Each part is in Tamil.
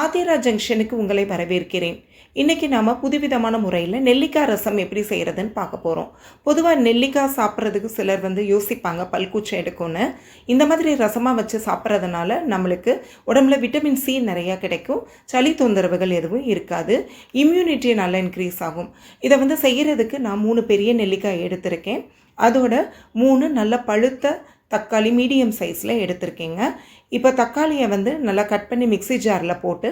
ஆதிரா ஜங்ஷனுக்கு உங்களை வரவேற்கிறேன். இன்றைக்கி நாம் புதுவிதமான முறையில் நெல்லிக்காய் ரசம் எப்படி செய்கிறதுன்னு பார்க்க போகிறோம். பொதுவாக நெல்லிக்காய் சாப்பிட்றதுக்கு சிலர் யோசிப்பாங்க பல்கூச்சம் எடுக்கும்னு. இந்த மாதிரி ரசமாக வச்சு சாப்பிட்றதுனால நம்மளுக்கு உடம்புல விட்டமின் சி நிறையா கிடைக்கும், சளி தொந்தரவுகள் எதுவும் இருக்காது, இம்யூனிட்டி நல்லா இன்க்ரீஸ் ஆகும். இதை செய்கிறதுக்கு நான் 3 பெரிய நெல்லிக்காய் எடுத்திருக்கேன். அதோட 3 நல்ல பழுத்த தக்காளி மீடியம் சைஸில் எடுத்திருக்கேங்க. இப்போ தக்காளியை நல்லா கட் பண்ணி மிக்ஸி ஜாரில் போட்டு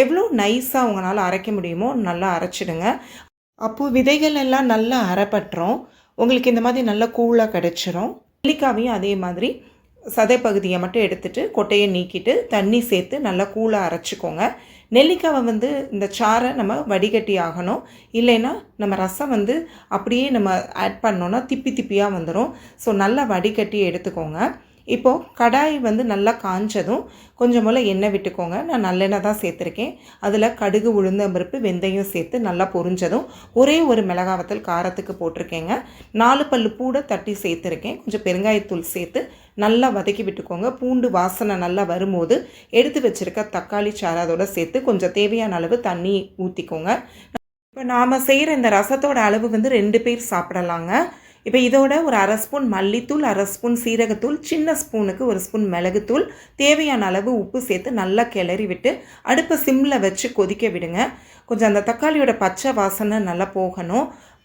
எவ்வளோ நைஸாக உங்களால் அரைக்க முடியுமோ நல்லா அரைச்சிடுங்க. அப்போது விதைகள் எல்லாம் நல்லா அரைப்பட்டுரும், உங்களுக்கு இந்த மாதிரி நல்லா கூலாக கிடச்சிரும். நெல்லிக்காவையும் அதே மாதிரி சதை பகுதியை மட்டும் எடுத்துகிட்டு கொட்டையை நீக்கிட்டு தண்ணி சேர்த்து நல்லா கூலாக அரைச்சிக்கோங்க. நெல்லிக்காவை இந்த சாறை நம்ம வடிகட்டி ஆகணும், இல்லைன்னா நம்ம ரசம் அப்படியே நம்ம ஆட் பண்ணோன்னா திப்பி திப்பியாக வந்துடும். ஸோ நல்லா வடிகட்டி எடுத்துக்கோங்க. இப்போது கடாய் நல்லா காஞ்சதும் கொஞ்சம் போல் எண்ணெய் விட்டுக்கோங்க. நான் நல்லெண்ணெய் தான் சேர்த்துருக்கேன். அதில் கடுகு, உளுந்தம்பருப்பு, வெந்தயம் சேர்த்து நல்லா பொரிஞ்சதும் ஒரே ஒரு மிளகாவத்தல் காரத்துக்கு போட்டிருக்கேங்க. 4 பல்லு பூடை தட்டி சேர்த்துருக்கேன். கொஞ்சம் பெருங்காயத்தூள் சேர்த்து நல்லா வதக்கி விட்டுக்கோங்க. பூண்டு வாசனை நல்லா வரும்போது எடுத்து வச்சுருக்க தக்காளி சாறு அதோடு சேர்த்து கொஞ்சம் தேவையான அளவு தண்ணி ஊற்றிக்கோங்க. இப்போ நாம் செய்கிற இந்த ரசத்தோட அளவு 2 பேர் சாப்பிடலாங்க. இப்போ இதோட ஒரு 1/2 ஸ்பூன் மல்லித்தூள், 1/2 ஸ்பூன் சீரகத்தூள், சின்ன ஸ்பூனுக்கு 1 ஸ்பூன் மிளகுத்தூள், தேவையான அளவு உப்பு சேர்த்து நல்லா கிளறி விட்டு அடுப்பை சிம்மில் வச்சு கொதிக்க விடுங்க. கொஞ்சம் அந்த தக்காளியோட பச்சை வாசனை நல்லா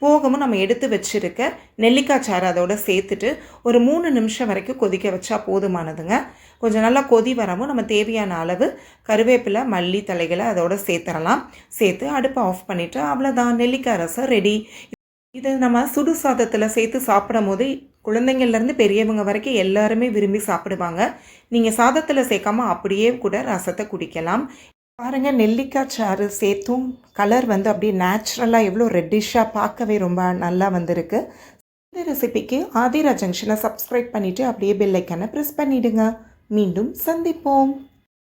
போகவும் நம்ம எடுத்து வச்சுருக்க நெல்லிக்காய் சாறு அதோடு சேர்த்துட்டு ஒரு 3 நிமிஷம் வரைக்கும் கொதிக்க வச்சா போதுமானதுங்க. கொஞ்சம் நல்லா கொதி வரவும் நம்ம தேவையான அளவு கருவேப்பிலை, மல்லி தலைகளை அதோடு சேர்த்துடலாம். சேர்த்து அடுப்பை ஆஃப் பண்ணிவிட்டு அவ்வளோதான், நெல்லிக்காய் ரசம் ரெடி. இதை நம்ம சுடு சாதத்தில் சேர்த்து சாப்பிடும் போது குழந்தைங்கள்லேருந்து பெரியவங்க வரைக்கும் எல்லாருமே விரும்பி சாப்பிடுவாங்க. நீங்கள் சாதத்தில் சேர்க்காம அப்படியே கூட ரசத்தை குடிக்கலாம். பாருங்கள், நெல்லிக்காய் சாறு சேர்த்தும் கலர் அப்படியே நேச்சுரலாக எவ்வளோ ரெட்டிஷாக பார்க்கவே ரொம்ப நல்லா வந்திருக்கு. இந்த ரெசிபிக்கு ஆதிரா ஜங்ஷனை சப்ஸ்கிரைப் பண்ணிவிட்டு அப்படியே பெல் ஐக்கானை ப்ரெஸ் பண்ணிவிடுங்க. மீண்டும் சந்திப்போம்.